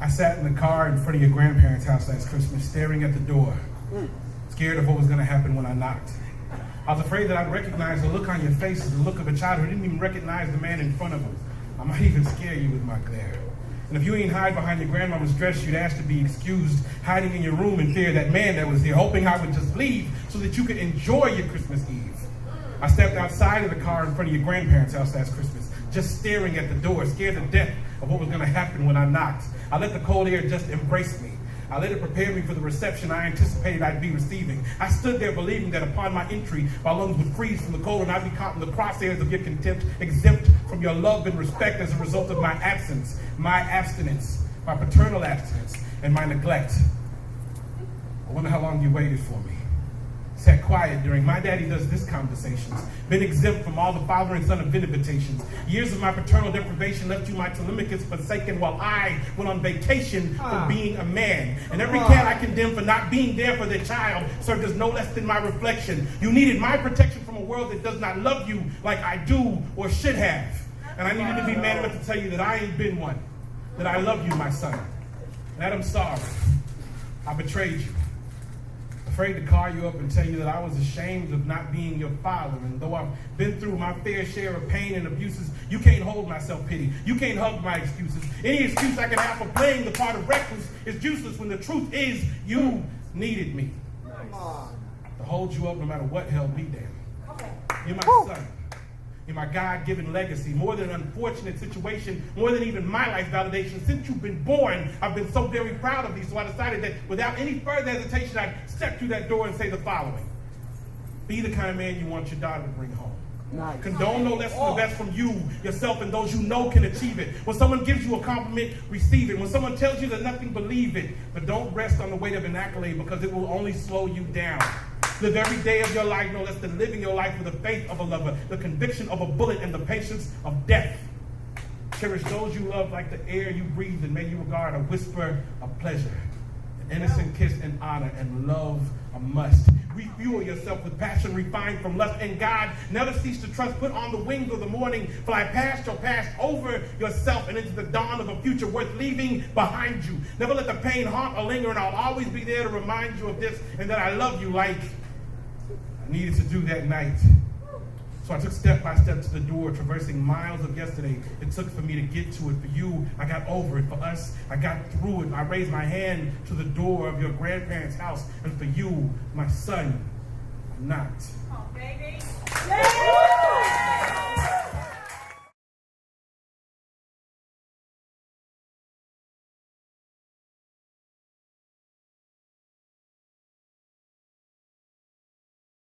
I sat in the car in front of your grandparents' house last Christmas, staring at the door, scared of what was going to happen when I knocked. I was afraid that I'd recognize the look on your face as the look of a child who didn't even recognize the man in front of him. I might even scare you with my glare. And if you ain't hide behind your grandmama's dress, you'd ask to be excused, hiding in your room in fear of that man that was there, hoping I would just leave so that you could enjoy your Christmas Eve. I stepped outside of the car in front of your grandparents' house last Christmas, just staring at the door, scared to death of what was going to happen when I knocked. I let the cold air just embrace me. I let it prepare me for the reception I anticipated I'd be receiving. I stood there believing that upon my entry, my lungs would freeze from the cold and I'd be caught in the crosshairs of your contempt, exempt from your love and respect as a result of my absence, my abstinence, my paternal abstinence, and my neglect. I wonder how long you waited for me. Sat quiet during my daddy does this conversations, been exempt from all the father and son of invitations. Years of my paternal deprivation left you my Telemachus forsaken while I went on vacation for being a man. And every cat I condemned for not being there for their child served as no less than my reflection. You needed my protection from a world that does not love you like I do or should have. And I needed to be man enough to tell you that I ain't been one, that I love you, my son, and that I'm sorry. I betrayed you. Afraid to call you up and tell you that I was ashamed of not being your father. And though I've been through my fair share of pain and abuses, you can't hold my self-pity. You can't hug my excuses. Any excuse I can have for playing the part of reckless is useless when the truth is you needed me. To hold you up no matter what held me down. You're my son. You're my God-given legacy, more than an unfortunate situation, more than even my life validation. Since you've been born, I've been so very proud of you, so I decided that without any further hesitation, I'd step through that door and say the following. Be the kind of man you want your daughter to bring home. Nice. Condone no less than the best from you, yourself, and those you know can achieve it. When someone gives you a compliment, receive it. When someone tells you that nothing, believe it. But don't rest on the weight of an accolade because it will only slow you down. Live every day of your life no less than living your life with the faith of a lover, the conviction of a bullet, and the patience of death. Cherish those you love like the air you breathe, and may you regard a whisper of pleasure, an innocent kiss and honor, and love a must. Refuel yourself with passion refined from lust and God. Never cease to trust. Put on the wings of the morning. Fly past your past, over yourself, and into the dawn of a future worth leaving behind you. Never let the pain haunt or linger, and I'll always be there to remind you of this and that I love you like I needed to do that night. So I took step by step to the door, traversing miles of yesterday. It took for me to get to it. For you, I got over it. For us, I got through it. I raised my hand to the door of your grandparents' house. And for you, my son, I'm not. Oh, baby. Yeah!